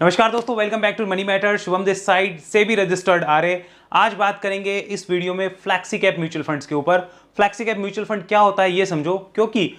नमस्कार दोस्तों, welcome back to money matter. Shubham this side से भी रजिस्टर्ड आरए। आज बात करेंगे इस वीडियो में फ्लैक्सी कैप म्यूचुअल फंड्स के ऊपर। फ्लैक्सी कैप म्यूचुअल फंड क्या होता है ये समझो, क्योंकि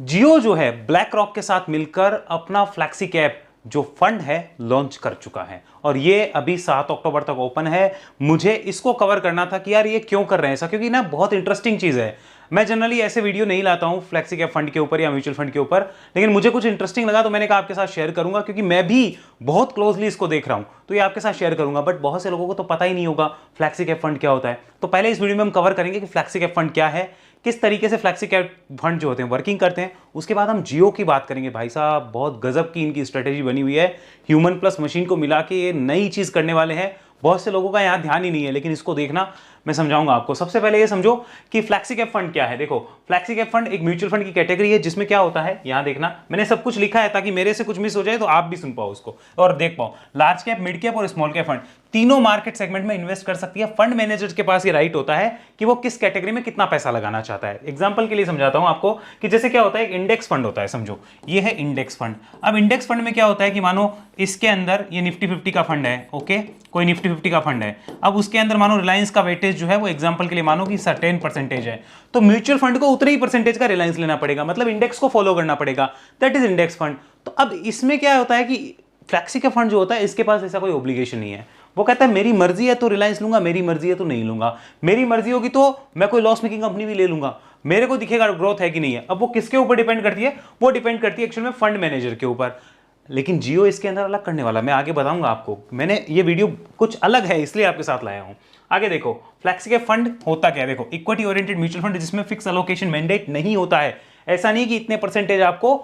जियो जो है ब्लैक रॉक के साथ मिलकर अपना फ्लैक्सी कैप जो फंड है लॉन्च कर चुका है और ये अभी 7 अक्टूबर तक ओपन है। मुझे इसको कवर करना था कि यार ये क्यों कर रहे हैं ऐसा, क्योंकि ना बहुत इंटरेस्टिंग चीज है। मैं जनरली ऐसे वीडियो नहीं लाता हूं फ्लैक्सी कैप फंड के ऊपर या म्यूचुअल फंड के ऊपर, लेकिन मुझे कुछ इंटरेस्टिंग लगा तो मैंने कहा आपके साथ शेयर करूंगा, क्योंकि मैं भी बहुत क्लोजली इसको देख रहा हूं तो ये आपके साथ शेयर करूंगा। बट बहुत से लोगों को तो पता ही नहीं होगा फ्लैक्सी कैप फंड क्या होता है। तो पहले इस वीडियो में हम कवर करेंगे कि फ्लैक्सी कैप फंड क्या है, किस तरीके से फ्लैक्सी कैप फंड जो होते हैं वर्किंग करते हैं। उसके बाद हम जियो की बात करेंगे। भाई साहब बहुत गजब की इनकी स्ट्रेटेजी बनी हुई है, ह्यूमन प्लस मशीन को मिला के ये नई चीज करने वाले हैं। बहुत से लोगों का यहां ध्यान ही नहीं है, लेकिन इसको देखना, मैं समझाऊंगा आपको। सबसे पहले ये समझो कि फ्लैक्सी कैप फंड क्या है। देखो, फ्लैक्सी कैप फंड एक म्यूचुअल फंड की कैटेगरी है जिसमें क्या होता है, यहां देखना मैंने सब कुछ लिखा है ताकि मेरे से कुछ मिस हो जाए तो आप भी सुन पाओ उसको और देख पाओ। लार्ज कैप, मिड कैप और स्मॉल कैप फंड तीनों मार्केट सेगमेंट में इन्वेस्ट कर सकती है। फंड मैनेजर के पास ये राइट होता है कि वो किस कैटेगरी में कितना पैसा लगाना चाहता है। एग्जांपल के लिए समझाता हूं आपको कि जैसे क्या होता है, एक इंडेक्स फंड होता है, समझो ये है इंडेक्स फंड। अब इंडेक्स फंड में क्या होता है कि मानो इसके अंदर ये निफ्टी 50 का फंड है, ओके, कोई निफ्टी 50 का फंड है। अब उसके अंदर मानो रिलायंस का वेटेज जो है वो एग्जांपल के लिए मानो कि 10% है, तो म्यूचुअल फंड को उतने ही परसेंटेज का रिलायंस लेना पड़ेगा, मतलब इंडेक्स को फॉलो करना पड़ेगा। That is index fund. तो अब इसमें क्या होता है कि फ्लैक्सी का फंड जो होता है इसके पास ऐसा कोई ऑब्लिगेशन नहीं है। वो कहता है मेरी मर्जी है तो रिलायंस लूंगा, मेरी मर्जी है तो नहीं लूंगा, मेरी मर्जी होगी तो मैं कोई लॉस मेकिंग कंपनी भी ले लूंगा, मेरे को दिखेगा ग्रोथ है कि नहीं है। अब वो किसके ऊपर डिपेंड करती है, वो डिपेंड करती है एक्चुअल में फंड मैनेजर के ऊपर। लेकिन जियो इसके अंदर अलग करने वाला, मैं आगे बताऊंगा आपको। मैंने ये वीडियो कुछ अलग है इसलिए आपके साथ लाया हूं। आगे देखो फ्लैक्सी कैप फंड होता क्या है। देखो, इक्विटी ओरिएंटेड म्यूचुअल फंड जिसमें फिक्स एलोकेशन मैंडेट नहीं होता है। ऐसा नहीं कि इतने परसेंटेज आपको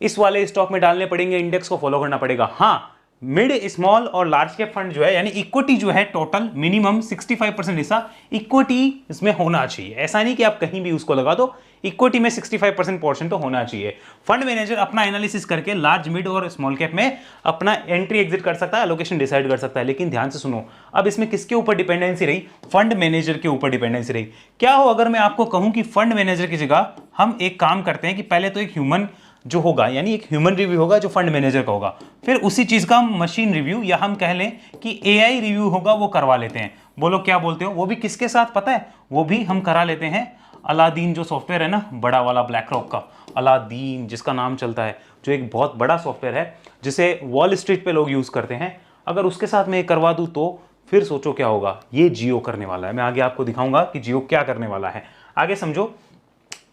इस वाले स्टॉक में डालने पड़ेंगे, इंडेक्स को फॉलो करना पड़ेगा। हाँ, मिड, स्मॉल और लार्ज कैप फंड जो है, यानी इक्विटी जो है टोटल मिनिमम 65% हिस्सा इक्विटी इसमें होना चाहिए। ऐसा नहीं कि आप कहीं भी उसको लगा दो, इक्विटी में 65% पोर्शन तो होना चाहिए। फंड मैनेजर अपना एनालिसिस करके लार्ज, मिड और स्मॉल कैप में अपना एंट्री एग्जिट कर सकता है, एलोकेशन डिसाइड कर सकता है। लेकिन ध्यान से सुनो, अब इसमें किसके ऊपर डिपेंडेंसी रही, फंड मैनेजर के ऊपर डिपेंडेंसी रही। क्या हो अगर मैं आपको कहूं कि फंड मैनेजर की जगह हम एक काम करते हैं कि पहले तो एक ह्यूमन जो होगा, यानी एक ह्यूमन रिव्यू होगा जो फंड मैनेजर का होगा, फिर उसी चीज का मशीन रिव्यू या हम कह लें कि एआई रिव्यू होगा, वो करवा लेते हैं। बोलो क्या बोलते हो? वो भी किसके साथ पता है, वो भी हम करा लेते हैं अलादीन जो सॉफ्टवेयर है ना, बड़ा वाला ब्लैक रॉक का अलादीन जिसका नाम चलता है, जो एक बहुत बड़ा सॉफ्टवेयर है जिसे वॉल स्ट्रीट पे लोग यूज करते हैं। अगर उसके साथ मैं करवा दूं तो फिर सोचो क्या होगा। ये जियो करने वाला है, मैं आगे आपको दिखाऊंगा कि जियो क्या करने वाला है। आगे समझो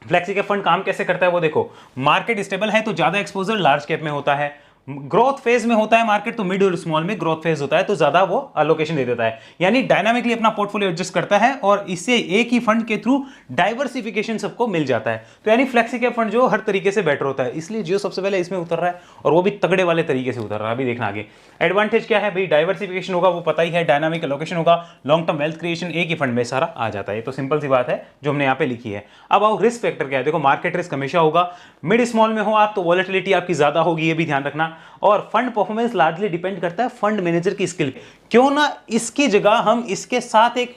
फ्लैक्सी कैप फंड काम कैसे करता है वो देखो। मार्केट स्टेबल है तो ज्यादा एक्सपोजर लार्ज कैप में होता है, ग्रोथ फेज में होता है मार्केट तो मिड और स्मॉल में ग्रोथ फेज होता है तो ज्यादा वो अलोकेशन दे देता है, यानी डायनामिकली अपना पोर्टफोलियो एडजस्ट करता है और इससे एक ही फंड के थ्रू डाइवर्सिफिकेशन सबको मिल जाता है। तो यानी फ्लैक्सी कैप फंड जो हर तरीके से बेटर होता है, इसलिए जियो सबसे पहले इसमें उतर रहा है और वो भी तगड़े वाले तरीके से उतर रहा है। अभी देखना आगे एडवांटेज क्या है भाई, डाइवर्सिफिकेशन होगा वो पता ही है, डायनामिक एलोकेशन होगा, लॉन्ग टर्म वेल्थ क्रिएशन एक ही फंड में सारा आ जाता है। तो सिंपल सी बात है जो हमने यहाँ पे लिखी है। अब आओ रिस्क फैक्टर क्या है। देखो, मार्केट रिस्क हमेशा होगा, मिड स्मॉल में हो आप तो वॉलेटिलिटी आपकी ज्यादा होगी, ये भी ध्यान रखना। और फंड परफॉर्मेंस लार्जली डिपेंड करता है फंड मैनेजर की स्किल। क्यों ना इसकी जगह हम इसके साथ एक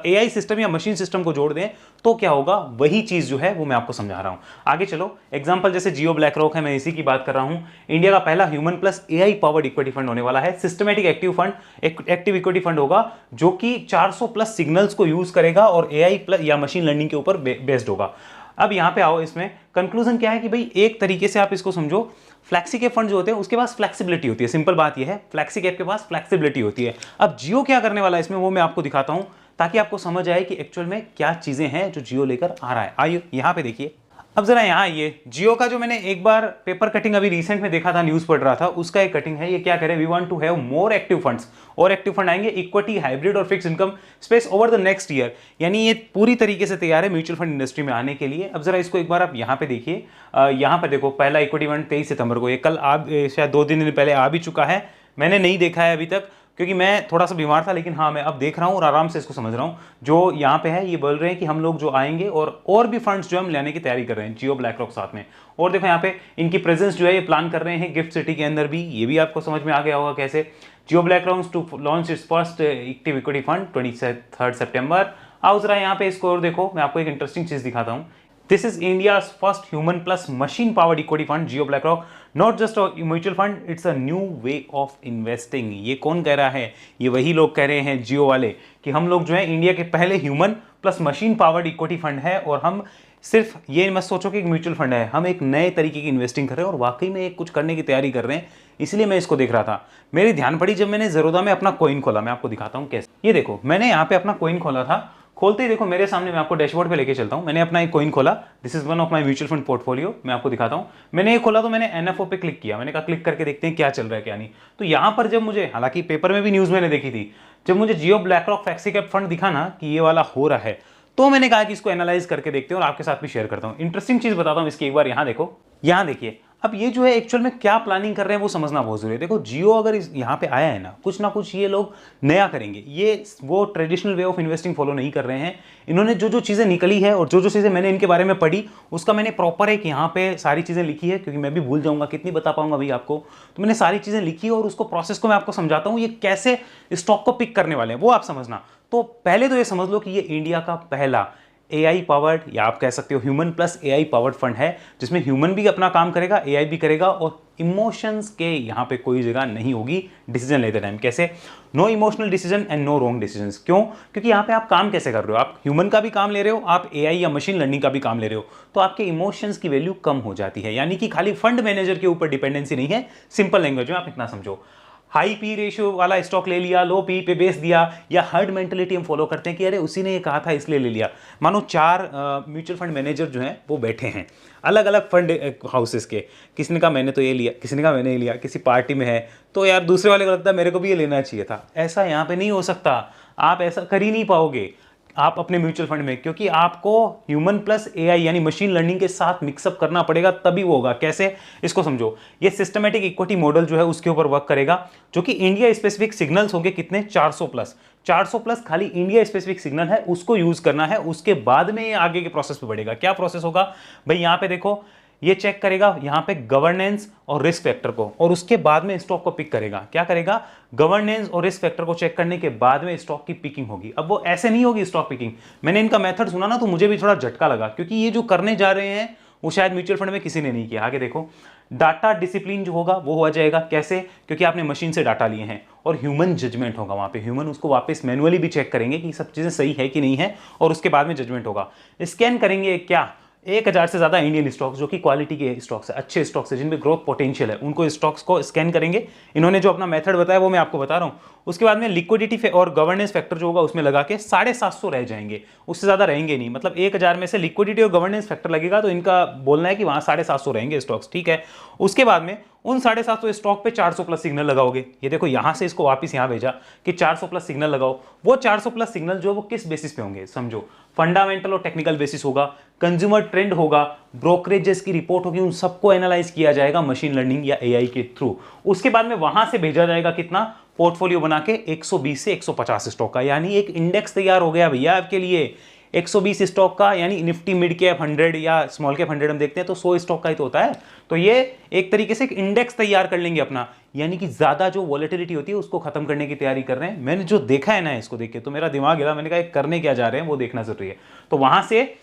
एआई सिस्टम या मशीन सिस्टम को जोड़ दें तो क्या होगा, वही चीज जो है वो मैं आपको समझा रहा हूं। आगे चलो, एग्जांपल जैसे जियो ब्लैक रॉक है, मैं इसी की बात कर रहा हूं। इंडिया का पहला human plus AI powered equity fund होने वाला है। Systematic active fund, active equity fund होगा जो कि 400 प्लस सिग्नल्स को यूज करेगा और एआई प्लस या मशीन लर्निंग के ऊपर बेस्ड होगा। अब यहां पे आओ, इसमें कंक्लूजन क्या है कि भाई एक तरीके से आप इसको समझो, फ्लैक्सी कैप फंड जो होते हैं उसके पास फ्लेक्सिबिलिटी होती है। सिंपल बात यह है, फ्लैक्सी कैप के पास फ्लेक्सिबिलिटी होती है। अब जियो क्या करने वाला है इसमें वो मैं आपको दिखाता हूं ताकि आपको समझ आए कि एक्चुअल में क्या चीजें हैं जो जियो लेकर आ रहा है। आइए यहां पे देखिए। अब जरा यहाँ ये जियो का जो मैंने एक बार पेपर कटिंग अभी रिसेंट में देखा था, न्यूज पढ़ रहा था, उसका एक कटिंग है। ये क्या कह रहे हैं, we want to have more active funds, और एक्टिव फंड आएंगे इक्विटी, हाइब्रिड और fix income space over the next year. यानी ये पूरी तरीके से तैयार है म्यूचुअल फंड इंडस्ट्री में आने के लिए। अब जरा इसको एक बार आप यहाँ पे देखिए। यहाँ पे देखो, पहला इक्विटी फंड 23 सितंबर को, ये कल आप शायद 2-3 दिन पहले आ भी चुका है। मैंने नहीं देखा है अभी तक क्योंकि मैं थोड़ा सा बीमार था, लेकिन हाँ मैं अब देख रहा हूँ और आराम से इसको समझ रहा हूँ। जो यहाँ पे है ये बोल रहे हैं कि हम लोग जो आएंगे और भी फंड्स जो हम लेने की तैयारी कर रहे हैं जियो ब्लैक रॉक साथ में। और देखो यहाँ पे इनकी प्रेजेंस जो है ये प्लान कर रहे हैं गिफ्ट सिटी के अंदर भी, ये भी आपको समझ में आ गया होगा कैसे। Jio BlackRock to launch its first active equity fund 23 सितंबर। आओ जरा यहाँ पे इसको और देखो, मैं आपको एक इंटरेस्टिंग चीज दिखाता हूँ। This is India first human plus machine powered equity fund Jio black rock not just mutual fund, it's a new way of investing. ये कौन कह रहा है? ये वही लोग कह रहे हैं जियो वाले, कि हम लोग जो है इंडिया के पहले human plus machine powered equity fund है, और हम सिर्फ ये मत सोचो कि एक म्यूचुअल फंड है, हम एक नए तरीके की इन्वेस्टिंग कर रहे हैं और वाकई में एक कुछ करने की तैयारी कर रहे हैं। इसलिए मैं इसको देख रहा था। मेरी ध्यान पड़ी जब मैंने ज़ेरोधा में अपना कॉइन खोला। मैं आपको दिखाता हूँ कैसे। ये देखो, मैंने यहाँ पे अपना कॉइन खोला था। खोलते ही देखो मेरे सामने, मैं आपको डैशबोर्ड पे लेके चलता हूँ। मैंने अपना एक कॉइन खोला। This is one of my mutual fund portfolio. मैं आपको दिखाता हूँ। मैंने ये खोला तो मैंने एनएफओ पे क्लिक किया। मैंने कहा क्लिक करके देखते हैं क्या चल रहा है क्या नहीं। तो यहाँ पर जब मुझे, हालांकि पेपर में भी न्यूज़ मैंने देखी थी, जब मुझे जियो ब्लैकरॉक फ्लेक्सी कैप फंड दिखा ना कि ये वाला हो रहा है, तो मैंने कहा कि इसको एनालाइज करके देखते हैं और आपके साथ भी शेयर करता हूँ। इंटरेस्टिंग चीज़ बताता हूँ इसकी। एक बार यहाँ देखो, यहाँ देखिए। अब ये जो है एक्चुअल में क्या प्लानिंग कर रहे हैं वो समझना बहुत जरूरी है। देखो जियो अगर यहाँ पे आया है ना, कुछ ये लोग नया करेंगे। ये वो traditional way of investing follow नहीं कर रहे हैं। इन्होंने जो चीज़ें निकली है और जो चीज़ें मैंने इनके बारे में पढ़ी, उसका मैंने प्रॉपर एक यहाँ पे सारी चीज़ें लिखी है, क्योंकि मैं भी भूल जाऊंगा, कितनी बता पाऊंगा भाई आपको। तो मैंने सारी चीज़ें लिखी और उसको प्रोसेस को मैं आपको समझाता हूँ, ये कैसे स्टॉक को पिक करने वाले हैं वो आप समझना। तो पहले तो ये समझ लो कि ये इंडिया का पहला एआई पावर्ड, या आप कह सकते हो human plus AI powered fund है, जिसमें ह्यूमन भी अपना काम करेगा, एआई भी करेगा, और इमोशंस के यहाँ पे कोई जगह नहीं होगी डिसीजन लेते टाइम। कैसे? No emotional decision and no wrong decisions. क्यों? क्योंकि यहाँ पे आप काम कैसे कर रहे हो, आप ह्यूमन का भी काम ले रहे हो, आप एआई या मशीन लर्निंग का भी काम ले रहे हो, तो आपके इमोशंस की वैल्यू कम हो जाती है। यानी कि खाली फंड मैनेजर के ऊपर डिपेंडेंसी नहीं है। सिंपल लैंग्वेज में आप इतना समझो, हाई पी रेशियो वाला स्टॉक ले लिया, लो पी पे बेच दिया, या हर्ड मेंटेलिटी हम फॉलो करते हैं कि अरे उसी ने ये कहा था इसलिए ले लिया। मानो 4 म्यूचुअल फंड मैनेजर जो हैं वो बैठे हैं अलग अलग फंड हाउसेस के। किसी ने कहा मैंने तो ये लिया, किसी ने कहा मैंने ये लिया, किसी पार्टी में है तो यार दूसरे वाले को लगता है मेरे को भी ये लेना चाहिए था। ऐसा यहाँ पे नहीं हो सकता, आप ऐसा कर ही नहीं पाओगे आप अपने म्यूचुअल फंड में, क्योंकि आपको ह्यूमन प्लस एआई यानी मशीन लर्निंग के साथ मिक्सअप करना पड़ेगा, तभी वो होगा। कैसे? इसको समझो। ये सिस्टमेटिक इक्विटी मॉडल जो है उसके ऊपर वर्क करेगा, जो कि इंडिया स्पेसिफिक सिग्नल्स होंगे कितने, 400 प्लस। 400 प्लस खाली इंडिया स्पेसिफिक सिग्नल है, उसको यूज करना है। उसके बाद में ये आगे के प्रोसेस पे बढ़ेगा। क्या प्रोसेस होगा भाई? यहाँ पे देखो, ये चेक करेगा यहाँ पे गवर्नेंस और रिस्क फैक्टर को, और उसके बाद में स्टॉक को पिक करेगा। क्या करेगा? गवर्नेंस और रिस्क फैक्टर को चेक करने के बाद में स्टॉक की पिकिंग होगी। अब वो ऐसे नहीं होगी स्टॉक पिकिंग। मैंने इनका मेथड सुना ना तो मुझे भी थोड़ा झटका लगा, क्योंकि ये जो करने जा रहे हैं वो शायद म्यूचुअल फंड में किसी ने नहीं किया। आगे देखो, डाटा डिसिप्लिन जो होगा वो हो जाएगा। कैसे? क्योंकि आपने मशीन से डाटा लिए हैं, और ह्यूमन जजमेंट होगा वहां पे। ह्यूमन उसको वापस मैनुअली भी चेक करेंगे कि सब चीजें सही है कि नहीं है, और उसके बाद में जजमेंट होगा। स्कैन करेंगे क्या? 1000 से ज़्यादा इंडियन स्टॉक्स, जो कि क्वालिटी के स्टॉक्स है, अच्छे स्टॉक्स है, जिनमें ग्रोथ पोटेंशियल है, उनको स्टॉक्स को स्कैन करेंगे। इन्होंने जो अपना मेथड बताया वो मैं आपको बता रहा हूँ। उसके बाद में लिक्विडिटी और गवर्नेंस फैक्टर जो होगा उसमें लगा के 750 रह जाएंगे, उससे ज़्यादा रहेंगे नहीं। मतलब 1000 में से लिक्विडिटी और गवर्नेंस फैक्टर लगेगा, तो इनका बोलना है कि वहाँ 750 रहेंगे स्टॉक्स। ठीक है। उसके बाद में उन 750 स्टॉक पे 400 प्लस सिग्नल लगाओगे। ये देखो यहाँ से इसको वापस यहाँ भेजा कि 400 प्लस सिग्नल लगाओ। वो 400 प्लस सिग्नल जो वो किस बेसिस पे होंगे समझो, फंडामेंटल और टेक्निकल बेसिस होगा, कंज्यूमर ट्रेंड होगा, ब्रोकरेजेस की रिपोर्ट होगी, उन सबको एनालाइज किया जाएगा मशीन लर्निंग या एआई के थ्रू। उसके बाद में वहां से भेजा जाएगा कितना, पोर्टफोलियो बना के 120 से 150 स्टॉक का, यानी एक इंडेक्स तैयार हो गया भैया आपके लिए 120 स्टॉक का। यानी निफ्टी मिड कैप 100 या स्मॉल कैप 100 हम देखते हैं तो 100 स्टॉक का ही तो होता है। तो ये एक तरीके से एक इंडेक्स तैयार कर लेंगे अपना, यानी कि ज्यादा जो वॉलेटिलिटी होती है उसको खत्म करने की तैयारी कर रहे हैं। मैंने जो देखा है ना इसको देख के तो मेरा दिमाग हिला, मैंने कहा करने क्या जा रहे हैं वो देखना जरूरी है। तो वहां से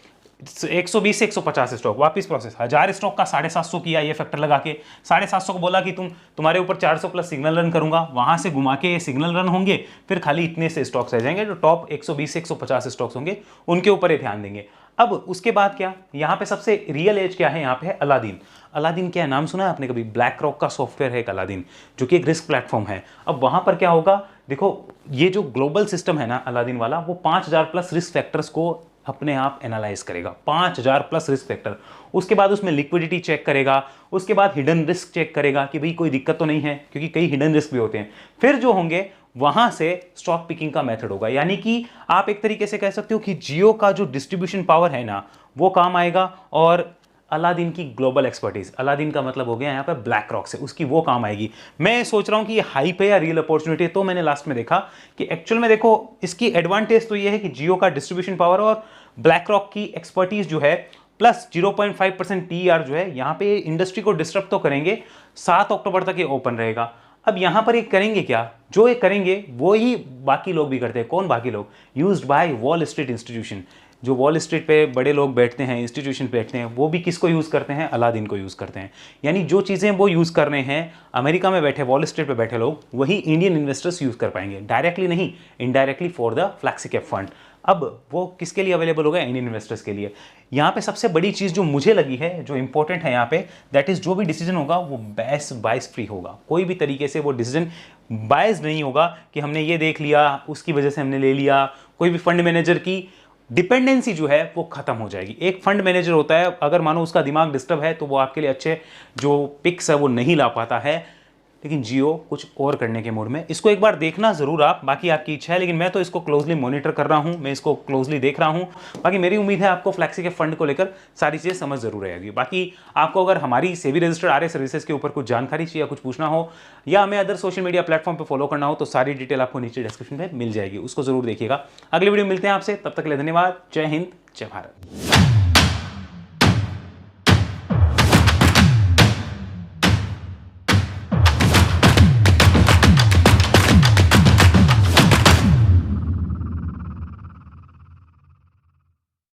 120 से 150 स्टॉक वापस प्रोसेस, 1000 स्टॉक का 750 किया, ये फैक्टर लगा के 750 को बोला कि तुम्हारे ऊपर 400 प्लस सिग्नल रन करूंगा, वहां से घुमा के ये सिग्नल रन होंगे, फिर खाली इतने से स्टॉक्स रह जाएंगे, जो टॉप 120 से 150 स्टॉक्स होंगे उनके ऊपर ये ध्यान देंगे। अब उसके बाद क्या, यहाँ पे सबसे रियल एज क्या है, यहाँ पे है अलादीन। अलादीन क्या है, नाम सुना है आपने कभी? ब्लैक रॉक का सॉफ्टवेयर है एक अलादीन, जो कि एक रिस्क प्लेटफॉर्म है। अब वहां पर क्या होगा, देखो ये जो ग्लोबल सिस्टम है ना अलादीन वाला, वो 5000 प्लस रिस्क फैक्टर्स को अपने आप एनालाइज करेगा, 5000 प्लस रिस्क फैक्टर। उसके बाद उसमें लिक्विडिटी चेक करेगा, उसके बाद हिडन रिस्क चेक करेगा कि भाई कोई दिक्कत तो नहीं है, क्योंकि कई हिडन रिस्क भी होते हैं। फिर जो होंगे वहां से स्टॉक पिकिंग का मेथड होगा। यानी कि आप एक तरीके से कह सकते हो कि जियो का जो डिस्ट्रीब्यूशन पावर है ना वो काम आएगा, और अलादीन की ग्लोबल एक्सपर्टीज, अलादीन का मतलब हो गया यहाँ पे ब्लैक रॉक से, उसकी वो काम आएगी। मैं सोच रहा हूँ कि ये हाइप है या रियल अपॉर्चुनिटी है, तो मैंने लास्ट में देखा कि एक्चुअल में देखो इसकी एडवांटेज तो ये है कि जियो का डिस्ट्रीब्यूशन पावर और ब्लैक रॉक की एक्सपर्टीज जो है, प्लस 0.5% टीआर जो है, यहाँ पे इंडस्ट्री को डिस्टर्ब तो करेंगे। 7 अक्टूबर तक ये ओपन रहेगा। अब यहाँ पर ये करेंगे क्या, जो ये करेंगे वो ही बाकी लोग भी करते हैं। कौन बाकी लोग? Used by wall street institution. जो वॉल स्ट्रीट पे बड़े लोग बैठते हैं, इंस्टीट्यूशन बैठते हैं, वो भी किसको यूज़ करते हैं? अलादीन को यूज़ करते हैं। यानी जो चीज़ें वो यूज़ कर रहे हैं अमेरिका में बैठे, वॉल स्ट्रीट पे बैठे लोग, वही इंडियन इन्वेस्टर्स यूज़ कर पाएंगे, डायरेक्टली नहीं, indirectly for the flexi cap fund. अब वो किसके लिए अवेलेबल होगा? इंडियन इन्वेस्टर्स के लिए। यहाँ पे सबसे बड़ी चीज़ जो मुझे लगी है, जो इंपॉर्टेंट है यहाँ पे, दैट इज जो भी डिसीजन होगा वो बायस फ्री होगा। कोई भी तरीके से वो डिसीजन बायस नहीं होगा कि हमने ये देख लिया उसकी वजह से हमने ले लिया। कोई भी फंड मैनेजर की डिपेंडेंसी जो है वो खत्म हो जाएगी। एक फंड मैनेजर होता है, अगर मानो उसका दिमाग डिस्टर्ब है तो वो आपके लिए अच्छे जो पिक्स है वो नहीं ला पाता है, लेकिन जियो कुछ और करने के मूड में। इसको एक बार देखना जरूर आप, बाकी आपकी इच्छा है, लेकिन मैं तो इसको क्लोजली मॉनिटर कर रहा हूं, मैं इसको क्लोजली देख रहा हूं। बाकी मेरी उम्मीद है आपको फ्लैक्सी के फंड को लेकर सारी चीजें समझ जरूर रहेगी। बाकी आपको अगर हमारी सेबी रजिस्टर्ड आरए सर्विसेज के ऊपर कुछ जानकारी चाहिए, कुछ पूछना हो, या हमें अदर सोशल मीडिया प्लेटफॉर्म पर फॉलो करना हो, तो सारी डिटेल आपको नीचे डिस्क्रिप्शन में मिल जाएगी, उसको जरूर देखिएगा। अगले वीडियो मिलते हैं आपसे, तब तक के लिए धन्यवाद। जय हिंद, जय भारत।